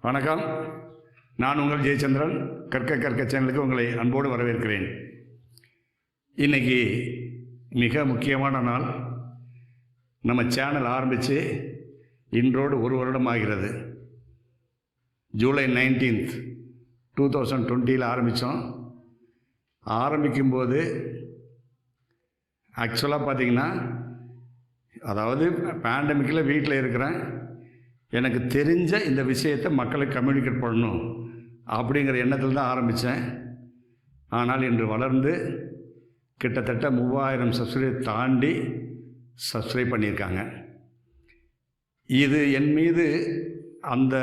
வணக்கம். நான் உங்கள் ஜெயச்சந்திரன். கற்க கற்க சேனலுக்கு உங்களை அன்போடு வரவேற்கிறேன். இன்றைக்கி மிக முக்கியமான நாள். நம்ம சேனல் ஆரம்பித்து இன்றோடு ஒரு வருடம் ஆகிறது. ஜூலை 19, 2020 ஆரம்பித்தோம். ஆரம்பிக்கும்போது ஆக்சுவலாக பார்த்திங்கன்னா, அதாவது பேண்டமிக்கில் வீட்டில் இருக்கிறேன். எனக்கு தெரிஞ்ச இந்த விஷயத்தை மக்களுக்கு கம்யூனிகேட் பண்ணணும் அப்படிங்கிற எண்ணத்தில் தான் ஆரம்பித்தேன். ஆனால் இன்று வளர்ந்து கிட்டத்தட்ட 3000 சப்ஸ்கிரைப் தாண்டி சப்ஸ்கிரைப் பண்ணியிருக்காங்க. இது என் மீது அந்த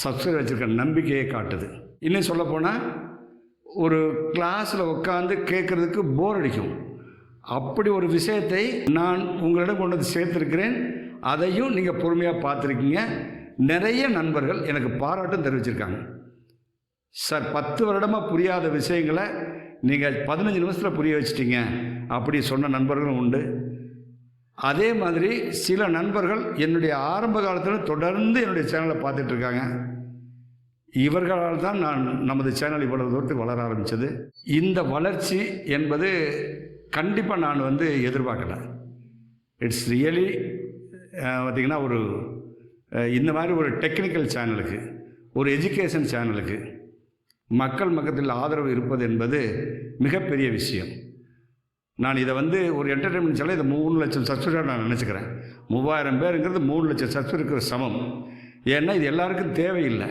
சப்ஸ்கிரைப் வச்சுருக்க நம்பிக்கையை காட்டுது. இன்னும் சொல்லப்போனால், ஒரு கிளாஸில் உட்காந்து கேட்குறதுக்கு போர் அடிக்கும். அப்படி ஒரு விஷயத்தை நான் உங்களிடம் கொண்டு வந்து சேர்த்துருக்கிறேன். அதையும் நீங்கள் பொறுமையாக பார்த்துருக்கீங்க. நிறைய நண்பர்கள் எனக்கு பாராட்டும் தெரிவிச்சிருக்காங்க. சார், 10 வருடமாக புரியாத விஷயங்களை நீங்கள் 15 நிமிஷத்தில் புரிய வச்சிட்டீங்க அப்படி சொன்ன நண்பர்களும் உண்டு. அதே மாதிரி சில நண்பர்கள் என்னுடைய ஆரம்ப காலத்தில் தொடர்ந்து என்னுடைய சேனலை பார்த்துட்ருக்காங்க. இவர்களால் தான் நமது சேனல் இவ்வளவு தூரத்துக்கு வளர ஆரம்பித்தது. இந்த வளர்ச்சி என்பது கண்டிப்பாக நான் எதிர்பார்க்கல. இட்ஸ் ரியலி பார்த்திங்கன்னா, இந்த மாதிரி ஒரு டெக்னிக்கல் சேனலுக்கு, ஒரு எஜுகேஷன் சேனலுக்கு மக்கள் மக்கத்தில் ஆதரவு இருப்பது என்பது மிகப்பெரிய விஷயம். நான் இதை ஒரு என்டர்டெயின்மெண்ட் சேனல், இதை 3 லட்சம் சப்ஸ்கிரைபர் நான் நினச்சிக்கிறேன். 3000 பேருங்கிறது 3 லட்சம் சப்ஸ்கிரைபருக்கு சமம். ஏன்னா இது எல்லாருக்கும் தேவையில்லை.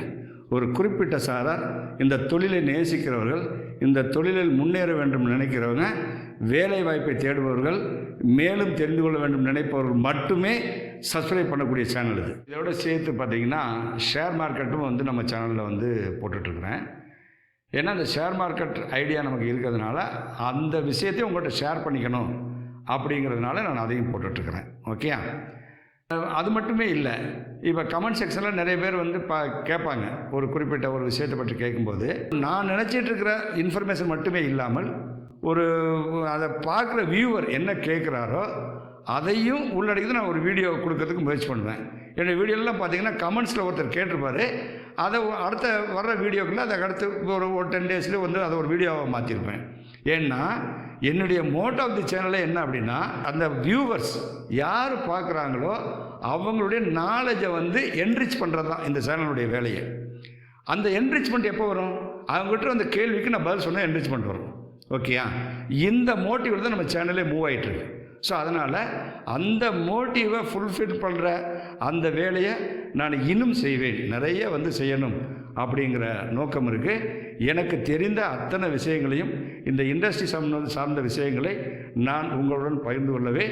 ஒரு குறிப்பிட்ட சாரார், இந்த தொழிலை நேசிக்கிறவர்கள், இந்த தொழிலில் முன்னேற வேண்டும் நினைக்கிறவங்க, வேலை வாய்ப்பை தேடுபவர்கள், மேலும் தெரிந்து கொள்ள வேண்டும் நினைப்பவர்கள் மட்டுமே சப்ஸ்கிரைப் பண்ணக்கூடிய சேனல் இது. இதோட சேர்த்து பார்த்திங்கன்னா, ஷேர் மார்க்கெட்டும் நம்ம சேனலில் போட்டுட்ருக்குறேன். ஏன்னா அந்த ஷேர் மார்க்கெட் ஐடியா நமக்கு இருக்கிறதுனால அந்த விஷயத்தையும் உங்கள்கிட்ட ஷேர் பண்ணிக்கணும் அப்படிங்கிறதுனால நான் அதையும் போட்டுட்ருக்குறேன். ஓகே, அது மட்டுமே இல்லை. இப்போ கமெண்ட் செக்ஷனில் நிறைய பேர் கேட்பாங்க. ஒரு குறிப்பிட்ட ஒரு விஷயத்தை பற்றி கேட்கும்போது, நான் நினச்சிட்ருக்கிற இன்ஃபர்மேஷன் மட்டுமே இல்லாமல் அதை பார்க்குற வியூவர் என்ன கேட்குறாரோ அதையும் உள்ளடக்கி நான் ஒரு வீடியோ கொடுக்கறதுக்கு முயற்சி பண்ணுவேன். என்னுடைய வீடியோலாம் பார்த்தீங்கன்னா, கமெண்ட்ஸில் ஒருத்தர் கேட்டிருப்பார். அதை அடுத்த வர்ற வீடியோக்குள்ளே அதை அடுத்து ஒரு 10 டேஸில் அதை ஒரு வீடியோவை மாற்றிருப்பேன். ஏன்னா என்னுடைய மோட்டோ ஆஃப் தி சேனலில் என்ன அப்படின்னா, அந்த வியூவர்ஸ் யார் பார்க்குறாங்களோ அவங்களுடைய நாலேஜை என்ரிச் பண்ணுறது தான் இந்த சேனலுடைய வேலையை. அந்த என்ரிச்மெண்ட் எப்போ வரும்? அவங்ககிட்ட அந்த கேள்விக்கு நான் பதில் சொன்னால் என்ரிச்மெண்ட் வரும். ஓகேயா? இந்த மோட்டிவ் தான் நம்ம சேனலே மூவ் ஆகிட்டுருக்கு. ஸோ அதனால் அந்த மோட்டிவை ஃபுல்ஃபில் பண்ணுற அந்த வேலையை நான் இன்னும் செய்வேன். நிறைய செய்யணும் அப்படிங்கிற நோக்கம் இருக்குது. எனக்கு தெரிந்த அத்தனை விஷயங்களையும், இந்த இண்டஸ்ட்ரி சார்ந்த விஷயங்களை நான் உங்களுடன் பகிர்ந்து கொள்ளவே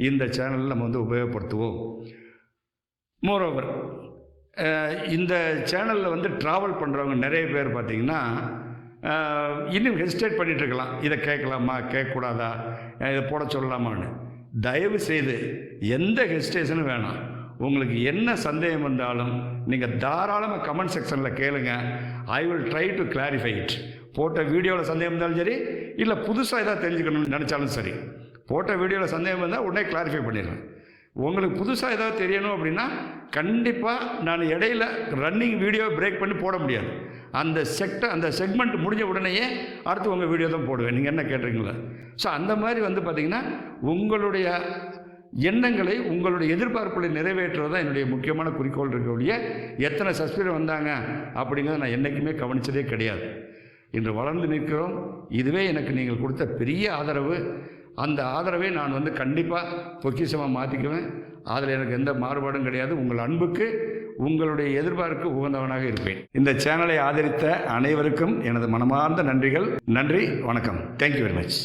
இந்த சேனலில் நம்ம உபயோகப்படுத்துவோம். மோரோவர், இந்த சேனலில் ட்ராவல் பண்ணுறவங்க நிறைய பேர் பார்த்திங்கன்னா, இன்னும் ஹெசிடேட் பண்ணிகிட்ருக்கலாம். இதை கேட்கலாமா, கேட்கக்கூடாதா, இதை போட சொல்லலாமான்னு. தயவு செய்து எந்த ஹெசிடேஷனும் வேணாம். உங்களுக்கு என்ன சந்தேகம் வந்தாலும் நீங்கள் தாராளமாக கமெண்ட் செக்ஷனில் கேளுங்க. I will try to clarify it. போட்ட வீடியோவில் சந்தேகம் இருந்தாலும் சரி, இல்லை புதுசாக எதாவது தெரிஞ்சுக்கணும்னு நினச்சாலும் சரி, போட்ட வீடியோவில் சந்தேகம் இருந்தால் உடனே கிளாரிஃபை பண்ணிடுவேன். உங்களுக்கு புதுசாக ஏதாவது தெரியணும் அப்படின்னா கண்டிப்பாக நான் இடையில ரன்னிங் வீடியோ பிரேக் பண்ணி போட முடியாது. அந்த செக்மெண்ட் முடிஞ்ச உடனேயே அடுத்து உங்கள் வீடியோ தான் போடுவேன், நீங்கள் என்ன கேட்டுறீங்களா. ஸோ அந்த மாதிரி பார்த்திங்கன்னா, உங்களுடைய எண்ணங்களை, உங்களுடைய எதிர்பார்ப்புகளை நிறைவேற்றுவது தான் என்னுடைய முக்கியமான குறிக்கோள் இருக்கக்கூடிய. எத்தனை சப்ஸ்கிரைபர் வந்தாங்க அப்படிங்கிறத நான் என்றைக்குமே கவனித்ததே கிடையாது. இன்று வளர்ந்து நிற்கிறோம். இதுவே எனக்கு நீங்கள் கொடுத்த பெரிய ஆதரவு. அந்த ஆதரவை நான் கண்டிப்பாக பொக்கிஷமாக மாற்றிக்குவேன். அதில் எனக்கு எந்த மாறுபாடும் கிடையாது. உங்கள் அன்புக்கு, உங்களுடைய எதிர்பார்ப்புக்கு உகந்தவனாக இருப்பேன். இந்த சேனலை ஆதரித்த அனைவருக்கும் எனது மனமார்ந்த நன்றிகள். நன்றி, வணக்கம். Thank you very much.